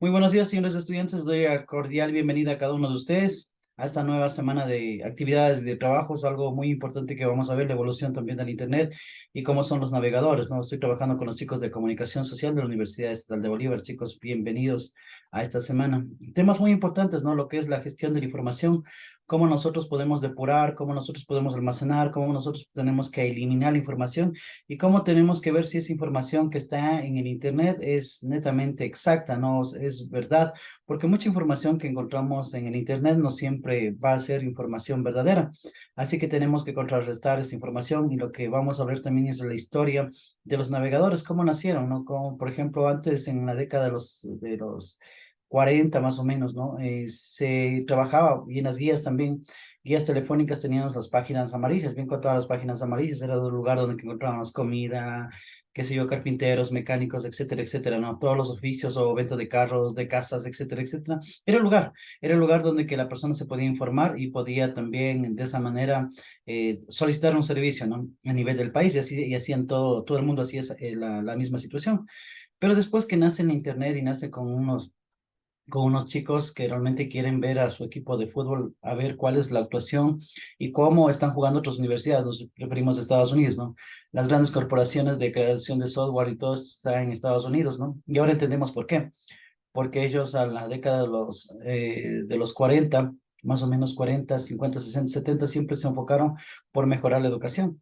Muy buenos días, señores estudiantes. Doy la cordial bienvenida a cada uno de ustedes a esta nueva semana de actividades y de trabajos. Algo muy importante que vamos a ver, la evolución también del Internet y cómo son los navegadores, ¿no? Estoy trabajando con los chicos de comunicación social de la Universidad Estatal de Bolívar. Chicos, bienvenidos a esta semana. Temas muy importantes, ¿no? Lo que es la gestión de la información, cómo nosotros podemos depurar, cómo nosotros podemos almacenar, cómo nosotros tenemos que eliminar la información y cómo tenemos que ver si esa información que está en el Internet es netamente exacta, no es verdad, porque mucha información que encontramos en el Internet no siempre va a ser información verdadera. Así que tenemos que contrarrestar esta información y lo que vamos a ver también es la historia de los navegadores, cómo nacieron, ¿no? Como, por ejemplo, antes en la década de los 40 más o menos, ¿no? Se trabajaba y en las guías también guías telefónicas teníamos las páginas amarillas, bien con todas las páginas amarillas, era el lugar donde encontrábamos comida, qué sé yo, carpinteros, mecánicos, etcétera, etcétera, ¿no? Todos los oficios o venta de carros, de casas, etcétera, etcétera. Era el lugar donde que la persona se podía informar y podía también de esa manera solicitar un servicio, ¿no? A nivel del país y hacían todo el mundo hacía la misma situación. Pero después que nace en Internet y nace con unos chicos que realmente quieren ver a su equipo de fútbol, a ver cuál es la actuación y cómo están jugando otras universidades, nos referimos a Estados Unidos, ¿no? Las grandes corporaciones de creación de software y todo esto está en Estados Unidos, ¿no? Y ahora entendemos por qué. Porque ellos a la década de los 40, más o menos 40, 50, 60, 70, siempre se enfocaron por mejorar la educación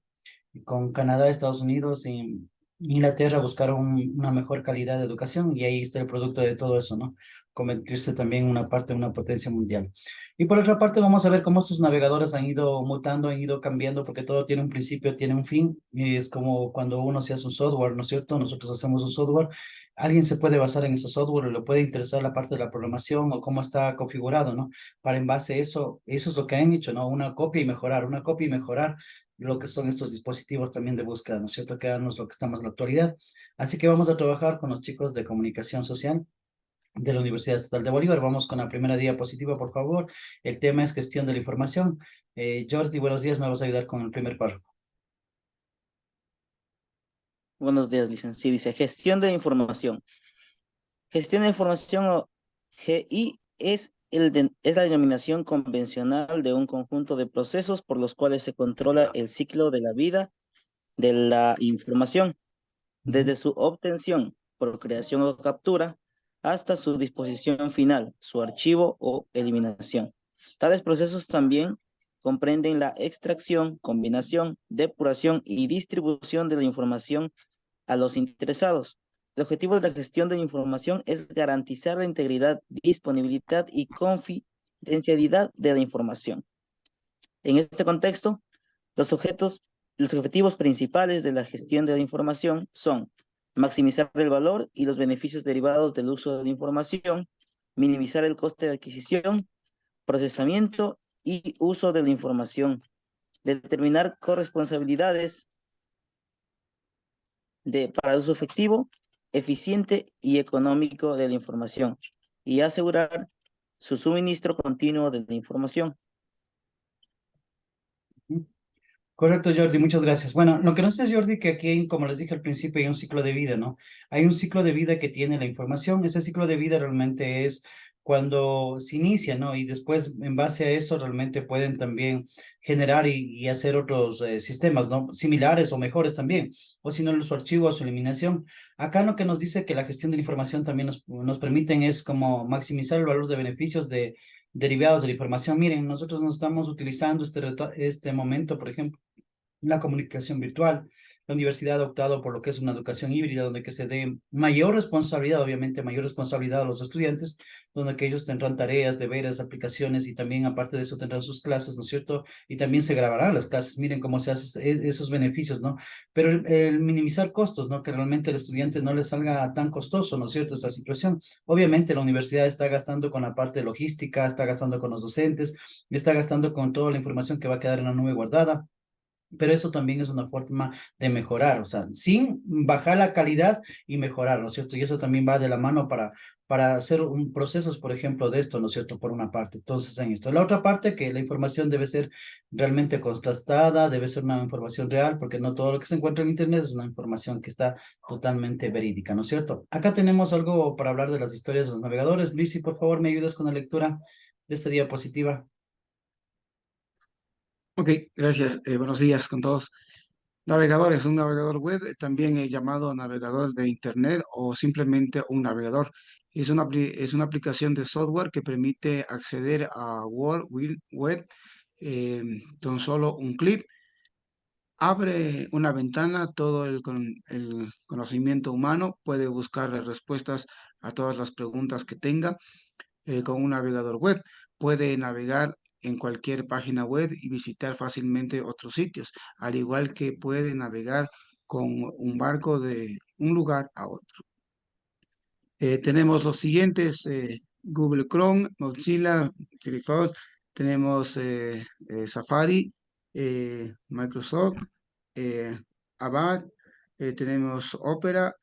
con Canadá, Estados Unidos y Inglaterra buscaron una mejor calidad de educación y ahí está el producto de todo eso, ¿no? Convertirse también en una parte de una potencia mundial. Y por otra parte, vamos a ver cómo estos navegadores han ido mutando, han ido cambiando, porque todo tiene un principio, tiene un fin. Y es como cuando uno se hace un software, ¿no es cierto? Nosotros hacemos un software. Alguien se puede basar en ese software o le puede interesar la parte de la programación o cómo está configurado, ¿no? Para en base a eso es lo que han hecho, ¿no? Una copia y mejorar lo que son estos dispositivos también de búsqueda, ¿no es cierto? Que es lo que estamos en la actualidad. Así que vamos a trabajar con los chicos de comunicación social de la Universidad Estatal de Bolívar. Vamos con la primera diapositiva, por favor. El tema es gestión de la información. Jordi, buenos días, me vas a ayudar con el primer párrafo. Buenos días, licenciado. Sí, dice gestión de información. Gestión de información o GI es la denominación convencional de un conjunto de procesos por los cuales se controla el ciclo de la vida de la información, Ujú. desde su obtención por creación o captura hasta su disposición final, su archivo o eliminación. Tales procesos también comprenden la extracción, combinación, depuración y distribución de la información a los interesados. El objetivo de la gestión de la información es garantizar la integridad, disponibilidad y confidencialidad de la información. En este contexto, los objetos, los objetivos principales de la gestión de la información son maximizar el valor y los beneficios derivados del uso de la información, minimizar el coste de adquisición, procesamiento y uso de la información, determinar corresponsabilidades para el uso efectivo, eficiente y económico de la información y asegurar su suministro continuo de la información. Correcto, Jordi, muchas gracias. Bueno, lo que no sé es, Jordi, que aquí, como les dije al principio, hay un ciclo de vida, ¿no? Hay un ciclo de vida que tiene la información. Ese ciclo de vida realmente es cuando se inicia, ¿no? Y después, en base a eso, realmente pueden también generar y hacer otros sistemas, ¿no? Similares o mejores también, o si no, su archivo o su eliminación. Acá lo que nos dice que la gestión de la información también nos permiten es como maximizar el valor de beneficios derivados de la información. Miren, nosotros no estamos utilizando este momento, por ejemplo, la comunicación virtual. La universidad ha optado por lo que es una educación híbrida, donde que se dé mayor responsabilidad, obviamente mayor responsabilidad a los estudiantes, donde que ellos tendrán tareas, deberes, aplicaciones y también aparte de eso tendrán sus clases, ¿no es cierto? Y también se grabarán las clases, miren cómo se hacen esos beneficios, ¿no? Pero el minimizar costos, ¿no? Que realmente al estudiante no le salga tan costoso, ¿no es cierto? Esta situación. Obviamente la universidad está gastando con la parte logística, está gastando con los docentes, está gastando con toda la información que va a quedar en la nube guardada pero eso también es una forma de mejorar, o sea, sin bajar la calidad y mejorar, ¿no es cierto? Y eso también va de la mano para hacer un procesos, por ejemplo, de esto, ¿no es cierto? Por una parte. Entonces, en esto. La otra parte, que la información debe ser realmente contrastada, debe ser una información real, porque no todo lo que se encuentra en Internet es una información que está totalmente verídica, ¿no es cierto? Acá tenemos algo para hablar de las historias de los navegadores. Luis, si por favor me ayudas con la lectura de esta diapositiva. Ok, gracias. Buenos días con todos. Navegador es un navegador web, también es llamado navegador de Internet o simplemente un navegador. Es una aplicación de software que permite acceder a World Wide Web eh, con solo un clic. Abre una ventana, todo el conocimiento humano puede buscar respuestas a todas las preguntas que tenga con un navegador web. Puede navegar en cualquier página web y visitar fácilmente otros sitios, al igual que puede navegar con un barco de un lugar a otro. Tenemos los siguientes, Google Chrome, Mozilla, Firefox, tenemos Safari, Microsoft, Avast, tenemos Opera,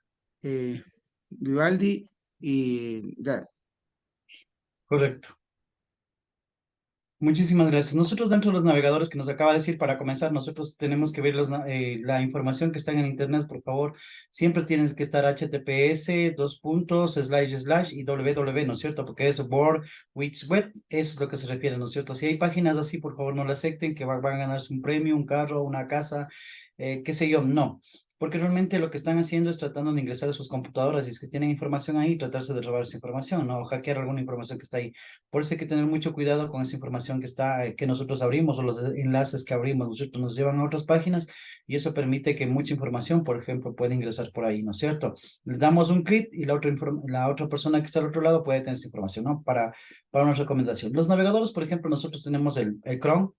Vivaldi y Gad. Correcto. Muchísimas gracias. Nosotros dentro de los navegadores que nos acaba de decir para comenzar, nosotros tenemos que ver la información que está en Internet, por favor. Siempre tienes que estar HTTPS, dos puntos, slash, slash y www, ¿no es cierto? Porque es World Wide Web, es lo que se refiere, ¿no es cierto? Si hay páginas así, por favor, no la acepten, que van a ganarse un premio, un carro, una casa, qué sé yo, no. Porque realmente lo que están haciendo es tratando de ingresar a sus computadoras y es que tienen información ahí, tratarse de robar esa información, ¿no? O hackear alguna información que está ahí. Por eso hay que tener mucho cuidado con esa información que está, que nosotros abrimos o los enlaces que abrimos, nosotros nos llevan a otras páginas y eso permite que mucha información, por ejemplo, pueda ingresar por ahí, ¿no es cierto? Le damos un clic y la otra persona que está al otro lado puede tener esa información, ¿no? Para una recomendación. Los navegadores, por ejemplo, nosotros tenemos el Chrome.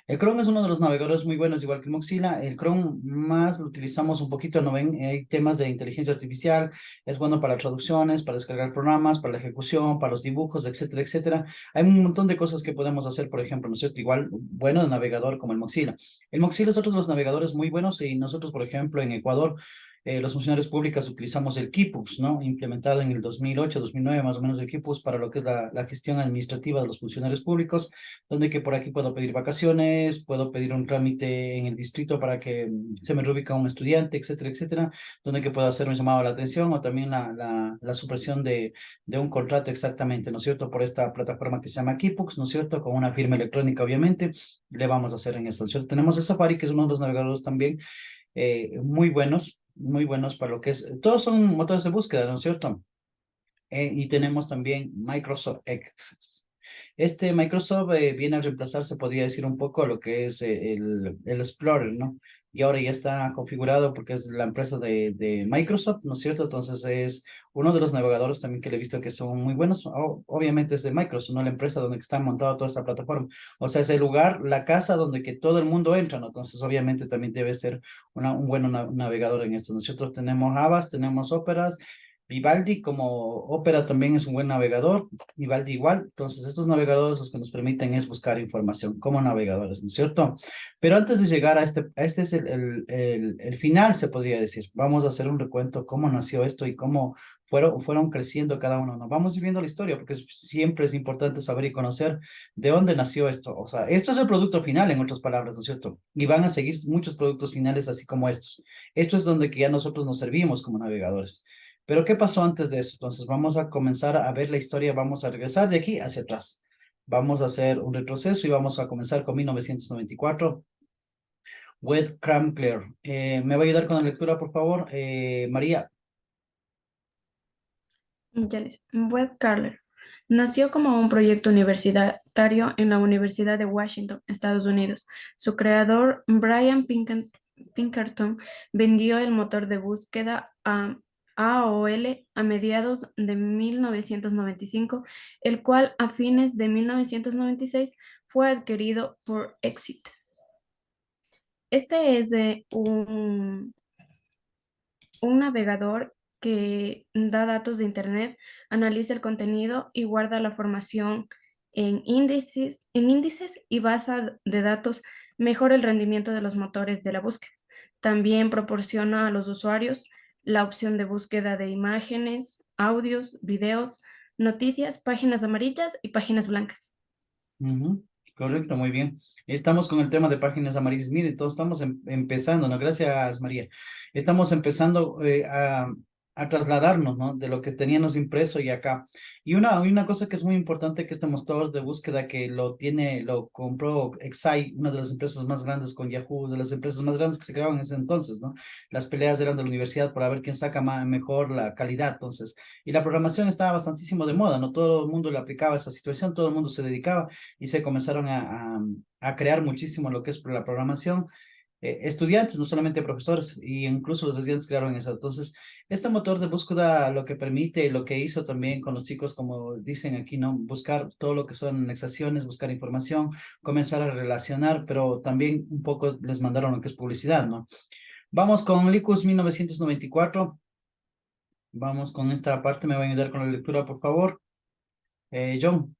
El Chrome es uno de los navegadores muy buenos, igual que el Mozilla. El Chrome más lo utilizamos un poquito, ¿no ven? Hay temas de inteligencia artificial, es bueno para traducciones, para descargar programas, para la ejecución, para los dibujos, etcétera, etcétera. Hay un montón de cosas que podemos hacer, por ejemplo, ¿no es cierto? Igual, bueno, de navegador como el Mozilla. El Mozilla es otro de los navegadores muy buenos y nosotros, por ejemplo, en Ecuador, los funcionarios públicos utilizamos el Keybooks, ¿no? Implementado en el 2008, 2009, más o menos el Keybooks para lo que es la gestión administrativa de los funcionarios públicos, donde que por aquí puedo pedir vacaciones, puedo pedir un trámite en el distrito para que se me reubica un estudiante, etcétera, etcétera, donde que puedo hacer un llamado a la atención o también la supresión de un contrato exactamente, ¿no es cierto? Por esta plataforma que se llama Keybooks, ¿no es cierto? Con una firma electrónica, obviamente, le vamos a hacer en eso, ¿no es cierto? Tenemos el Safari, que es uno de los navegadores también muy buenos para lo que es, todos son motores de búsqueda, ¿no es cierto? Y tenemos también Microsoft Access. Este Microsoft viene a reemplazar, se podría decir un poco, lo que es el Explorer, ¿no? Y ahora ya está configurado porque es la empresa de Microsoft, ¿no es cierto? Entonces es uno de los navegadores también que le he visto que son muy buenos. Obviamente es de Microsoft, no la empresa donde está montada toda esta plataforma. O sea, es el lugar, la casa donde que todo el mundo entra, ¿no? Entonces obviamente también debe ser un buen navegador en esto. Nosotros tenemos Avast, tenemos Operas. Vivaldi como Opera también es un buen navegador, Vivaldi igual, entonces estos navegadores los que nos permiten es buscar información como navegadores, ¿no es cierto? Pero antes de llegar a este es el final, se podría decir. Vamos a hacer un recuento cómo nació esto y cómo fueron creciendo cada uno, ¿no? Vamos viviendo la historia porque siempre es importante saber y conocer de dónde nació esto. O sea, esto es el producto final, en otras palabras, ¿no es cierto? Y van a seguir muchos productos finales así como estos. Esto es donde que ya nosotros nos servimos como navegadores. Pero ¿qué pasó antes de eso? Entonces vamos a comenzar a ver la historia, vamos a regresar de aquí hacia atrás. Vamos a hacer un retroceso y vamos a comenzar con 1994. With Crampler. ¿Me va a ayudar con la lectura, por favor? María. Ya les. Webb Carler nació como un proyecto universitario en la Universidad de Washington, Estados Unidos. Su creador, Brian Pinkerton, vendió el motor de búsqueda a AOL a mediados de 1995, el cual a fines de 1996 fue adquirido por Exit. Este es un navegador que da datos de Internet, analiza el contenido y guarda la información en índices y base de datos mejora el rendimiento de los motores de la búsqueda. También proporciona a los usuarios la opción de búsqueda de imágenes, audios, videos, noticias, páginas amarillas y páginas blancas. Ujú, correcto, muy bien. Estamos con el tema de páginas amarillas. Miren, todos estamos empezando, ¿no? Gracias, María. Estamos empezando a trasladarnos, ¿no? De lo que teníamos impreso y acá. Y una cosa que es muy importante que este motor de búsqueda que lo compró Exai, una de las empresas más grandes con Yahoo, de las empresas más grandes que se crearon en ese entonces, ¿no? Las peleas eran de la universidad para ver quién saca mejor la calidad, entonces. Y la programación estaba bastantísimo de moda, ¿no? Todo el mundo le aplicaba esa situación, todo el mundo se dedicaba y se comenzaron a crear muchísimo lo que es la programación. Estudiantes, no solamente profesores, y incluso los estudiantes crearon eso. Entonces, este motor de búsqueda lo que permite, lo que hizo también con los chicos, como dicen aquí, ¿no? Buscar todo lo que son anexaciones, buscar información, comenzar a relacionar, pero también un poco les mandaron lo que es publicidad, ¿no? Vamos con Licus 1994. Vamos con esta parte, me va a ayudar con la lectura, por favor. John.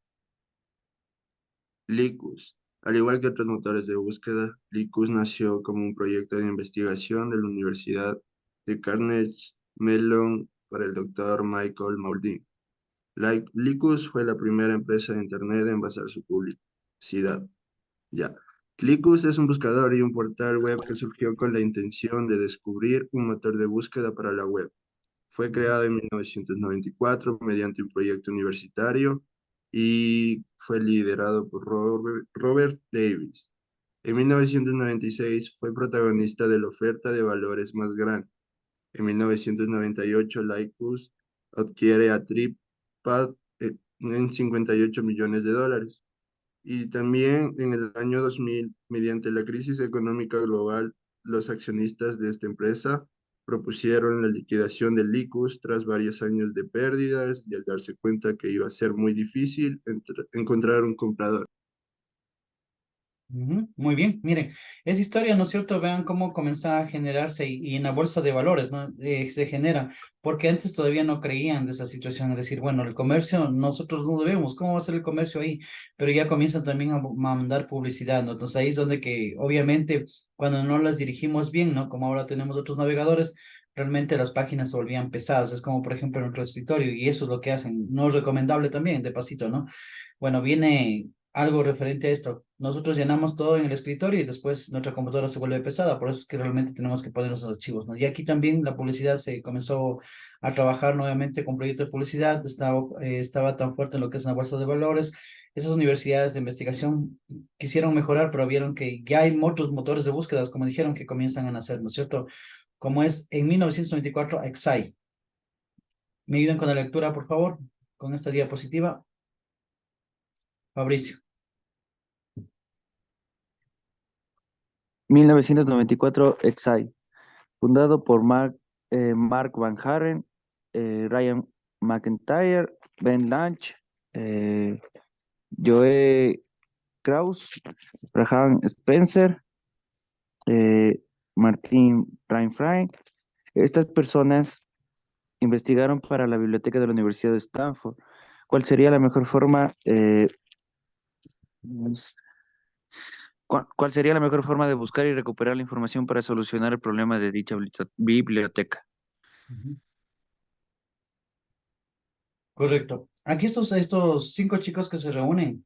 Licus. Al igual que otros motores de búsqueda, Licus nació como un proyecto de investigación de la Universidad de Carnegie Mellon para el doctor Michael Mauldin. Licus fue la primera empresa de Internet en basar su publicidad. Ya. Licus es un buscador y un portal web que surgió con la intención de descubrir un motor de búsqueda para la web. Fue creado en 1994 mediante un proyecto universitario y fue liderado por Robert Davis. En 1996 fue protagonista de la oferta de valores más grande. En 1998, Lycus adquiere a TripAd en 58 millones de dólares. Y también en el año 2000, mediante la crisis económica global, los accionistas de esta empresa propusieron la liquidación de Licus tras varios años de pérdidas y al darse cuenta que iba a ser muy difícil encontrar un comprador. Ujú, muy bien, miren, esa historia, ¿no es cierto? Vean cómo comenzaba a generarse y en la bolsa de valores, ¿no? Se genera, porque antes todavía no creían de esa situación, es decir, bueno, el comercio, nosotros no debemos, ¿cómo va a ser el comercio ahí? Pero ya comienzan también a mandar publicidad, ¿no? Entonces ahí es donde que, obviamente, cuando no las dirigimos bien, ¿no? Como ahora tenemos otros navegadores, realmente las páginas se volvían pesadas, es como, por ejemplo, nuestro escritorio, y eso es lo que hacen, no es recomendable también, de pasito, ¿no? Bueno, viene algo referente a esto. Nosotros llenamos todo en el escritorio y después nuestra computadora se vuelve pesada, por eso es que realmente tenemos que poner los archivos, ¿no? Y aquí también la publicidad se comenzó a trabajar nuevamente con proyectos de publicidad, estaba tan fuerte en lo que es una bolsa de valores. Esas universidades de investigación quisieron mejorar, pero vieron que ya hay otros motores de búsquedas, como dijeron, que comienzan a nacer, ¿no es cierto? Como es en 1994, Exai. ¿Me ayudan con la lectura, por favor? Con esta diapositiva. Fabricio. 1994, Exai, fundado por Mark Van Haren, Ryan McIntyre, Ben Lange, Joe Kraus, Graham Spencer, Martin Reinfrein. Estas personas investigaron para la biblioteca de la Universidad de Stanford cuál sería la mejor forma, cuál sería la mejor forma de buscar y recuperar la información para solucionar el problema de dicha biblioteca. Ujú. Correcto. Aquí estos 5 chicos que se reúnen,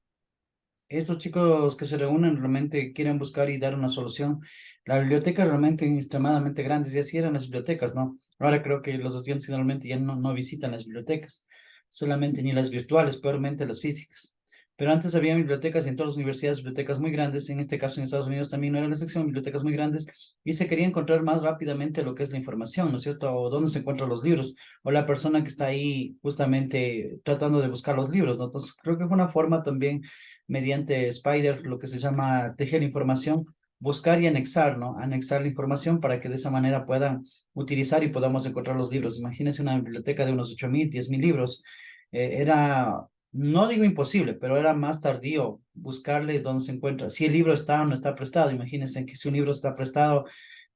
estos chicos que se reúnen realmente quieren buscar y dar una solución. La biblioteca realmente es extremadamente grande, y así eran las bibliotecas, ¿no? Ahora creo que los estudiantes generalmente ya no visitan las bibliotecas, solamente ni las virtuales, peormente las físicas. Pero antes había bibliotecas y en todas las universidades, bibliotecas muy grandes, en este caso en Estados Unidos también no era la excepción, bibliotecas muy grandes, y se quería encontrar más rápidamente lo que es la información, ¿no es cierto? O dónde se encuentran los libros, o la persona que está ahí justamente tratando de buscar los libros, ¿no? Entonces creo que fue una forma también mediante Spider, lo que se llama tejer información, buscar y anexar, ¿no? Anexar la información para que de esa manera puedan utilizar y podamos encontrar los libros. Imagínense una biblioteca de unos 8.000, 10.000 libros. Era, no digo imposible, pero era más tardío buscarle dónde se encuentra. Si el libro está o no está prestado, imagínense que si un libro está prestado,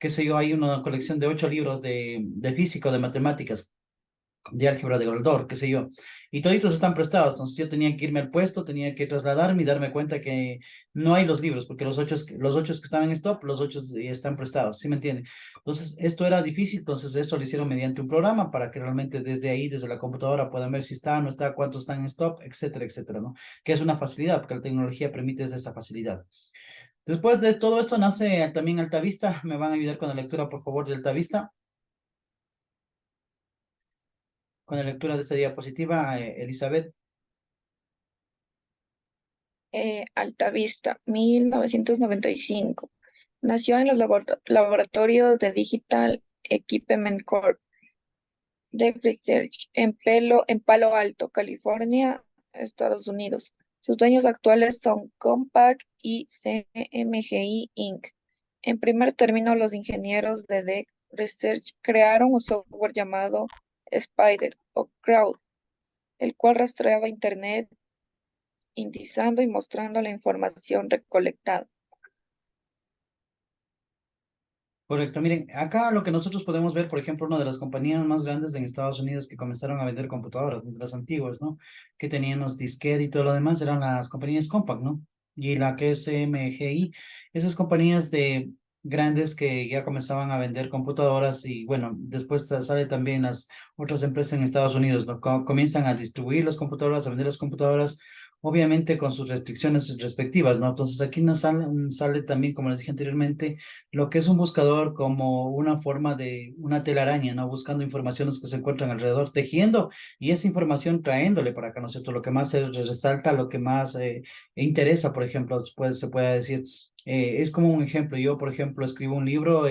qué sé yo, hay una colección de 8 libros de física o de matemáticas de álgebra de Goldor, qué sé yo, y toditos están prestados, entonces yo tenía que irme al puesto, tenía que trasladarme y darme cuenta que no hay los libros, porque los ocho que estaban en stop, los ocho están prestados, ¿sí me entienden? Entonces, esto era difícil, entonces esto lo hicieron mediante un programa para que realmente desde ahí, desde la computadora, puedan ver si está, no está, cuántos están en stop, etcétera, etcétera, ¿no? Que es una facilidad, porque la tecnología permite esa facilidad. Después de todo esto nace también Altavista, me van a ayudar con la lectura, por favor, de Altavista. Con la lectura de esta diapositiva, Elizabeth. Altavista, 1995. Nació en los laboratorios de Digital Equipment Corp. de Research en Palo Alto, California, Estados Unidos. Sus dueños actuales son Compaq y CMGI Inc. En primer término, los ingenieros de DEC Research crearon un software llamado Spider o Crowd, el cual rastreaba Internet, indizando y mostrando la información recolectada. Correcto, miren, acá lo que nosotros podemos ver, por ejemplo, una de las compañías más grandes en Estados Unidos que comenzaron a vender computadoras, de las antiguas, ¿no? Que tenían los disquetes y todo lo demás, eran las compañías Compaq, ¿no? Y la que es MGI, esas compañías de grandes que ya comenzaban a vender computadoras y bueno, después sale también las otras empresas en Estados Unidos, ¿no? Comienzan a distribuir las computadoras, a vender las computadoras, obviamente con sus restricciones respectivas, ¿no? Entonces aquí nos sale también, como les dije anteriormente, lo que es un buscador como una forma de una telaraña, ¿no? Buscando informaciones que se encuentran alrededor, tejiendo y esa información trayéndole para acá, ¿no es cierto? Lo que más se resalta, lo que más interesa, por ejemplo, después se puede decir, es como un ejemplo, yo, por ejemplo, escribo un libro,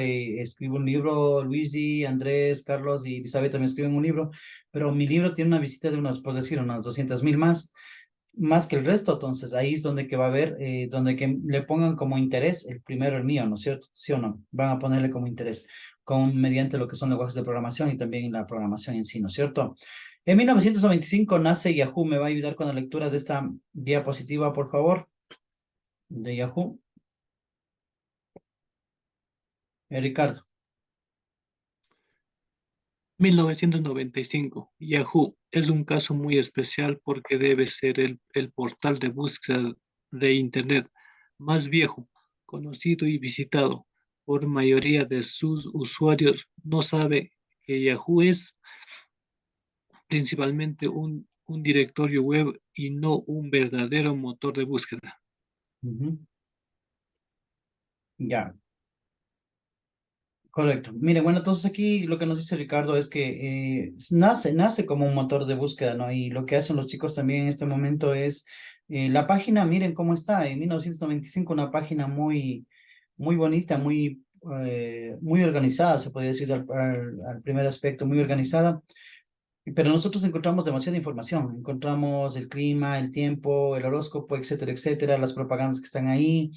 Luigi, Andrés, Carlos y Elizabeth también escriben un libro, pero mi libro tiene una visita de unos, por decir, unas 200,000 más que el resto, entonces ahí es donde que va a haber, donde que le pongan como interés, el primero el mío, ¿no es cierto? ¿Sí o no? Van a ponerle como interés, mediante lo que son lenguajes de programación y también la programación en sí, ¿no es cierto? En 1995 nace Yahoo, ¿me va a ayudar con la lectura de esta diapositiva, por favor? De Yahoo. Ricardo. 1995. Yahoo es un caso muy especial porque debe ser el portal de búsqueda de Internet más viejo, conocido y visitado por mayoría de sus usuarios. No sabe que Yahoo es principalmente un directorio web y no un verdadero motor de búsqueda. Ujú. Ya, correcto. Mire, bueno, entonces aquí lo que nos dice Ricardo es que nace como un motor de búsqueda, ¿no? Y lo que hacen los chicos también en este momento es la página, miren cómo está, en 1995 una página muy bonita, muy organizada, se podría decir al primer aspecto, muy organizada. Pero nosotros encontramos demasiada información, encontramos el clima, el tiempo, el horóscopo, etcétera, etcétera, las propagandas que están ahí,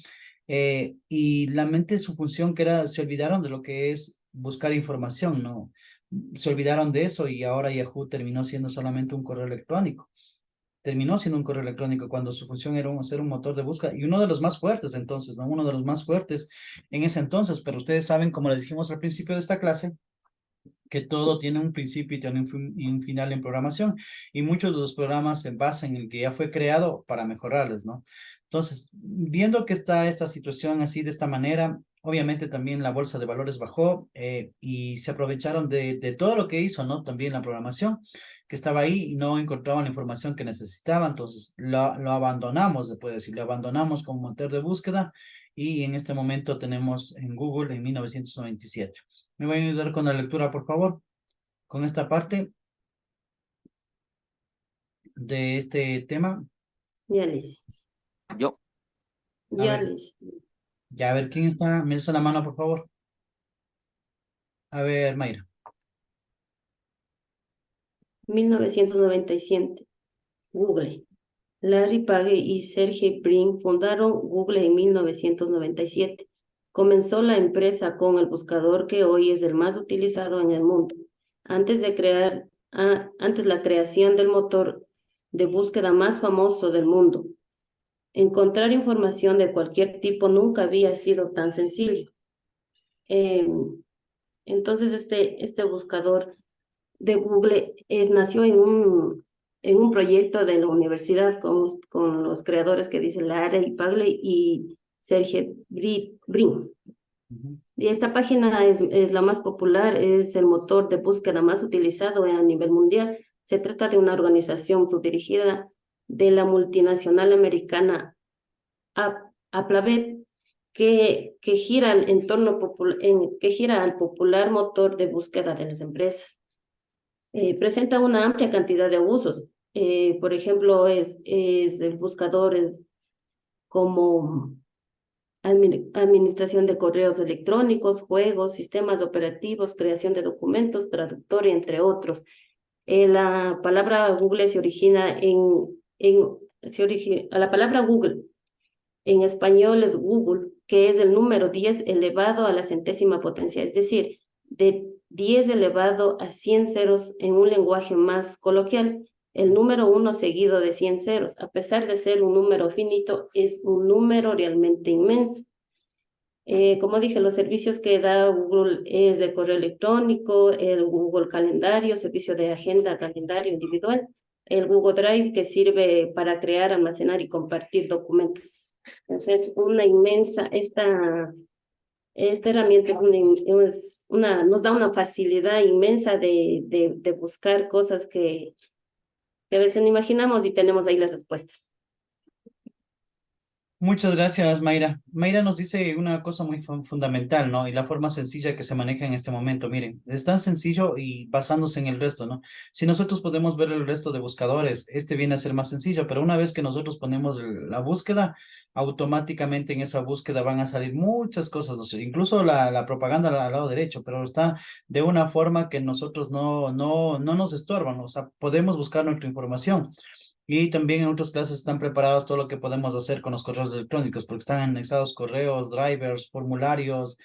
y la mente, su función que era, se olvidaron de lo que es buscar información, ¿no? Se olvidaron de eso y ahora Yahoo terminó siendo solamente un correo electrónico. Terminó siendo un correo electrónico cuando su función era ser un motor de búsqueda y uno de los más fuertes entonces, ¿no? Uno de los más fuertes en ese entonces, pero ustedes saben, como les dijimos al principio de esta clase, que todo tiene un principio y tiene y un final en programación, y muchos de los programas se basan en el que ya fue creado para mejorarles, ¿no? Entonces, viendo que está esta situación así de esta manera, obviamente también la bolsa de valores bajó y se aprovecharon de todo lo que hizo, ¿no? También la programación que estaba ahí y no encontraban la información que necesitaba, entonces lo abandonamos, se puede decir, lo abandonamos como motor de búsqueda y en este momento tenemos en Google en 1997. ¿Me voy a ayudar con la lectura, por favor? Con esta parte de este tema. Ya les, Yo, A ya ver, les. ya a ver, ¿quién está? Me alza la mano, por favor. A ver, Mayra. 1997. Google. Larry Page y Sergey Brin fundaron Google en 1997. Comenzó la empresa con el buscador que hoy es el más utilizado en el mundo. Antes la creación del motor de búsqueda más famoso del mundo. Encontrar información de cualquier tipo nunca había sido tan sencillo. Entonces, este buscador de Google nació en un proyecto de la universidad con los creadores que dicen Larry Page y Sergey Brin. Y esta página es la más popular, es el motor de búsqueda más utilizado a nivel mundial. Se trata de una organización subdirigida de la multinacional americana Alphabet, que gira que gira al popular motor de búsqueda de las empresas. Presenta una amplia cantidad de usos. Por ejemplo, el buscador es como administración de correos electrónicos, juegos, sistemas operativos, creación de documentos, traductor, entre otros. La palabra Google se origina a la palabra Google en español es Google, que es el número 10 elevado a la centésima potencia, es decir, de 10 elevado a 100 ceros en un lenguaje más coloquial. El número 1 seguido de 100 ceros, a pesar de ser un número finito, es un número realmente inmenso. Como dije, los servicios que da Google es de correo electrónico, el Google Calendario, servicio de agenda, calendario individual, el Google Drive, que sirve para crear, almacenar y compartir documentos. Entonces, esta herramienta nos da una facilidad inmensa de buscar cosas que a veces no imaginamos y tenemos ahí las respuestas. Muchas gracias, Mayra. Mayra nos dice una cosa muy fundamental, ¿no? Y la forma sencilla que se maneja en este momento. Miren, es tan sencillo y basándose en el resto, ¿no? Si nosotros podemos ver el resto de buscadores, este viene a ser más sencillo, pero una vez que nosotros ponemos la búsqueda, automáticamente en esa búsqueda van a salir muchas cosas, no sé, incluso la propaganda al lado derecho, pero está de una forma que nosotros no nos estorban, ¿no? O sea, podemos buscar nuestra información. Y también en otras clases están preparados todo lo que podemos hacer con los correos electrónicos, porque están anexados correos, drivers, formularios,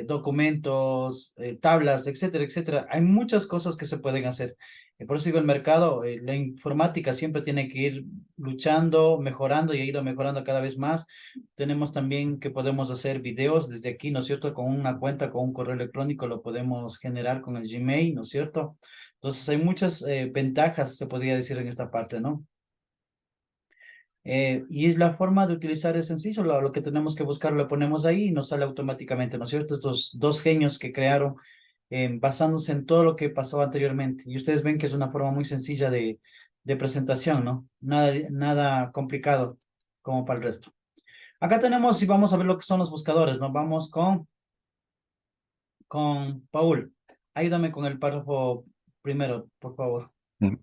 documentos, tablas, etcétera, etcétera. Hay muchas cosas que se pueden hacer. Por eso digo, el mercado, la informática siempre tiene que ir luchando, mejorando y ha ido mejorando cada vez más. Tenemos también que podemos hacer videos desde aquí, ¿no es cierto? Con una cuenta, con un correo electrónico, lo podemos generar con el Gmail, ¿no es cierto? Entonces hay muchas ventajas, se podría decir, en esta parte, ¿no? Y es la forma de utilizar, es sencillo, lo que tenemos que buscar lo ponemos ahí y nos sale automáticamente, ¿no es cierto? Estos dos genios que crearon basándose en todo lo que pasó anteriormente. Y ustedes ven que es una forma muy sencilla de presentación, ¿no? Nada complicado como para el resto. Acá tenemos, y vamos a ver lo que son los buscadores, ¿no? Vamos con Paul. Ayúdame con el párrafo primero, por favor.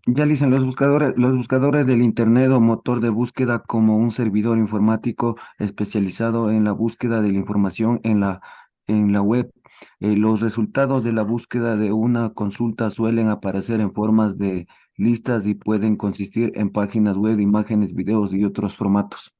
Ya dicen los buscadores del Internet o motor de búsqueda como un servidor informático especializado en la búsqueda de la información en la web. Los resultados de la búsqueda de una consulta suelen aparecer en formas de listas y pueden consistir en páginas web, imágenes, videos y otros formatos.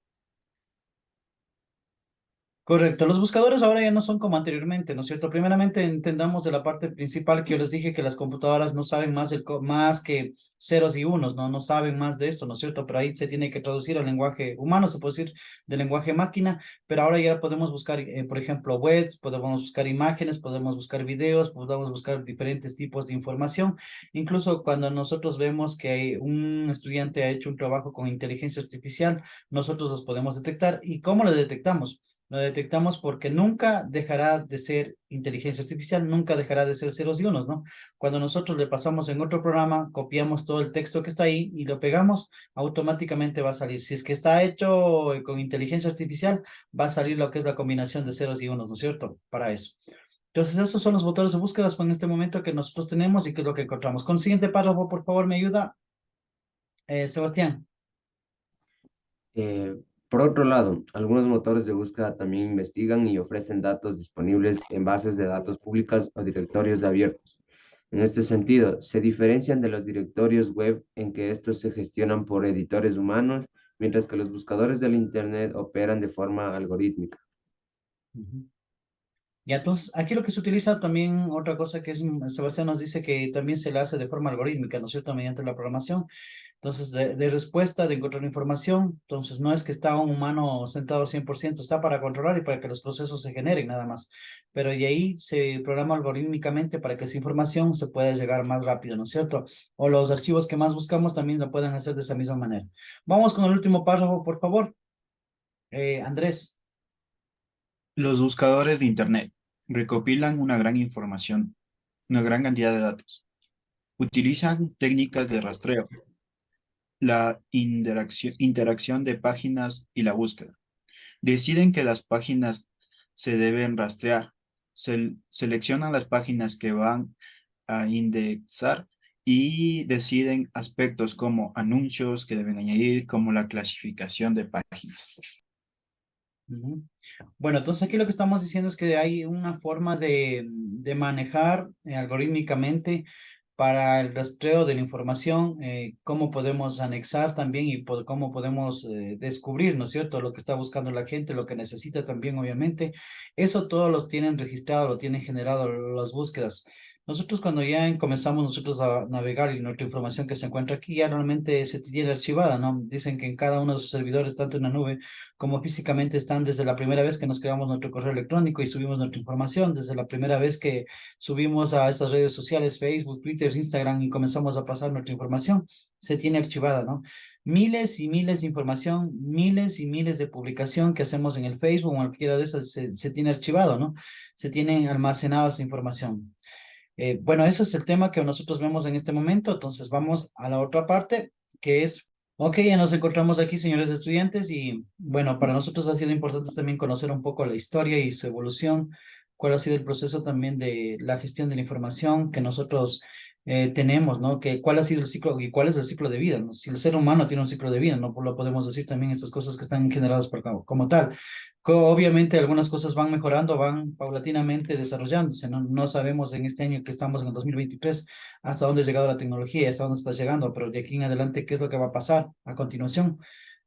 Correcto, los buscadores ahora ya no son como anteriormente, ¿no es cierto? Primeramente entendamos de la parte principal que yo les dije que las computadoras no saben más que ceros y unos, no saben más de esto, ¿no es cierto? Pero ahí se tiene que traducir al lenguaje humano, se puede decir del lenguaje máquina, pero ahora ya podemos buscar, por ejemplo, webs, podemos buscar imágenes, podemos buscar videos, podemos buscar diferentes tipos de información. Incluso cuando nosotros vemos que un estudiante ha hecho un trabajo con inteligencia artificial, nosotros los podemos detectar. ¿Y cómo lo detectamos? Lo detectamos porque nunca dejará de ser inteligencia artificial, nunca dejará de ser ceros y unos, ¿no? Cuando nosotros le pasamos en otro programa, copiamos todo el texto que está ahí y lo pegamos, automáticamente va a salir. Si es que está hecho con inteligencia artificial, va a salir lo que es la combinación de ceros y unos, ¿no es cierto? Para eso. Entonces, esos son los motores de búsqueda en este momento que nosotros tenemos y que es lo que encontramos. Con el siguiente párrafo, por favor, me ayuda, Sebastián. Eh, por otro lado, algunos motores de búsqueda también investigan y ofrecen datos disponibles en bases de datos públicas o directorios de abiertos. En este sentido, se diferencian de los directorios web en que estos se gestionan por editores humanos, mientras que los buscadores del Internet operan de forma algorítmica. Y entonces, aquí lo que se utiliza también, otra cosa que es, Sebastián nos dice que también se le hace de forma algorítmica, ¿no es cierto?, mediante la programación. Entonces, de respuesta, de encontrar información. Entonces, no es que está un humano sentado 100%, está para controlar y para que los procesos se generen nada más. Pero y ahí se programa algorítmicamente para que esa información se pueda llegar más rápido, ¿no es cierto? O los archivos que más buscamos también lo pueden hacer de esa misma manera. Vamos con el último párrafo, por favor. Andrés. Los buscadores de Internet recopilan una gran información, una gran cantidad de datos. Utilizan técnicas de rastreo, la interacción de páginas y la búsqueda. Deciden que las páginas se deben rastrear. Seleccionan las páginas que van a indexar y deciden aspectos como anuncios que deben añadir, como la clasificación de páginas. Bueno, entonces aquí lo que estamos diciendo es que hay una forma de manejar algorítmicamente para el rastreo de la información, cómo podemos anexar también y cómo podemos descubrir, ¿no es cierto?, lo que está buscando la gente, lo que necesita también, obviamente. Eso todo lo tienen registrado, lo tienen generado las búsquedas. Nosotros cuando ya comenzamos nosotros a navegar y nuestra información que se encuentra aquí ya realmente se tiene archivada, ¿no? Dicen que en cada uno de sus servidores, tanto en la nube como físicamente, están desde la primera vez que nos creamos nuestro correo electrónico y subimos nuestra información, desde la primera vez que subimos a esas redes sociales, Facebook, Twitter, Instagram, y comenzamos a pasar nuestra información, se tiene archivada, ¿no? Miles y miles de información, miles y miles de publicación que hacemos en el Facebook o en cualquiera de esas se tiene archivado, ¿no? Se tiene almacenada esa información. Bueno, eso es el tema que nosotros vemos en este momento. Entonces vamos a la otra parte, que es, ok, ya nos encontramos aquí, señores estudiantes, y bueno, para nosotros ha sido importante también conocer un poco la historia y su evolución, cuál ha sido el proceso también de la gestión de la información que nosotros tenemos, ¿no? Que cuál ha sido el ciclo y cuál es el ciclo de vida, ¿no? Si el ser humano tiene un ciclo de vida, ¿no? Lo podemos decir también estas cosas que están generadas como tal. Obviamente algunas cosas van mejorando, van paulatinamente desarrollándose, ¿no? No sabemos en este año que estamos en el 2023 hasta dónde ha llegado la tecnología, hasta dónde está llegando, pero de aquí en adelante, ¿qué es lo que va a pasar a continuación?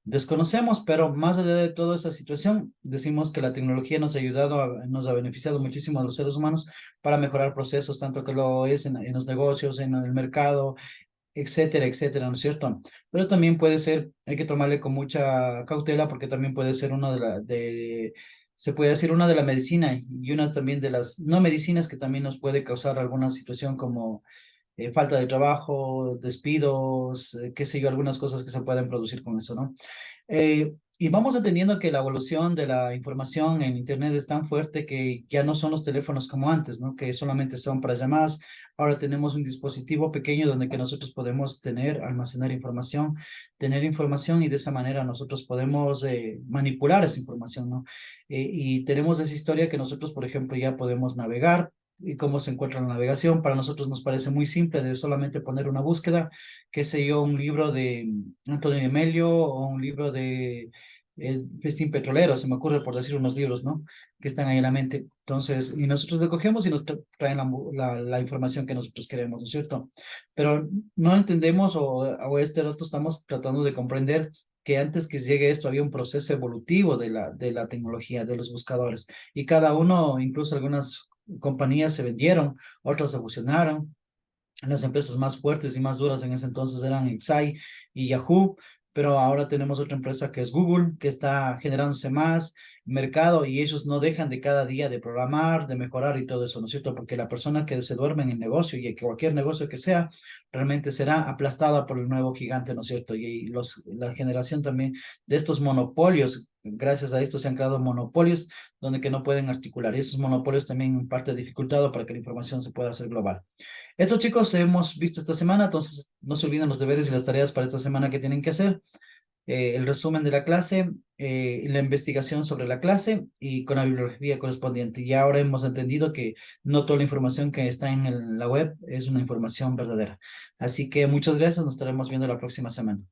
Desconocemos, pero más allá de toda esa situación, decimos que la tecnología nos ha ayudado, nos ha beneficiado muchísimo a los seres humanos para mejorar procesos, tanto que lo es en los negocios, en el mercado, etcétera, etcétera, ¿no es cierto? Pero también puede ser, hay que tomarle con mucha cautela porque también puede ser una se puede decir una de la medicina y una también de las no medicinas que también nos puede causar alguna situación como falta de trabajo, despidos, qué sé yo, algunas cosas que se pueden producir con eso, ¿no? Y vamos entendiendo que la evolución de la información en Internet es tan fuerte que ya no son los teléfonos como antes, ¿no? Que solamente son para llamadas. Ahora tenemos un dispositivo pequeño donde que nosotros podemos almacenar información, tener información y de esa manera nosotros podemos manipular esa información, ¿no? Y tenemos esa historia que nosotros, por ejemplo, ya podemos navegar. Y cómo se encuentra la navegación. Para nosotros nos parece muy simple de solamente poner una búsqueda, qué sé yo, un libro de Antonio de Melio o un libro de El Festín Petrolero, se me ocurre por decir unos libros, ¿no? Que están ahí en la mente. Entonces, y nosotros lo cogemos y nos traen la información que nosotros queremos, ¿no es cierto? Pero no entendemos o este rato estamos tratando de comprender que antes que llegue esto había un proceso evolutivo de la tecnología, de los buscadores. Y cada uno, incluso algunas compañías se vendieron, otras se fusionaron. Las empresas más fuertes y más duras en ese entonces eran Exai y Yahoo, pero ahora tenemos otra empresa que es Google, que está generándose más mercado y ellos no dejan de cada día de programar, de mejorar y todo eso, ¿no es cierto? Porque la persona que se duerme en el negocio y cualquier negocio que sea, realmente será aplastada por el nuevo gigante, ¿no es cierto? Y la generación también de estos monopolios, gracias a esto se han creado monopolios donde que no pueden articular y esos monopolios también en parte dificultado para que la información se pueda hacer global. Eso, chicos, hemos visto esta semana, entonces no se olviden los deberes y las tareas para esta semana que tienen que hacer. El resumen de la clase, la investigación sobre la clase y con la bibliografía correspondiente. Y ahora hemos entendido que no toda la información que está en la web es una información verdadera. Así que muchas gracias, nos estaremos viendo la próxima semana.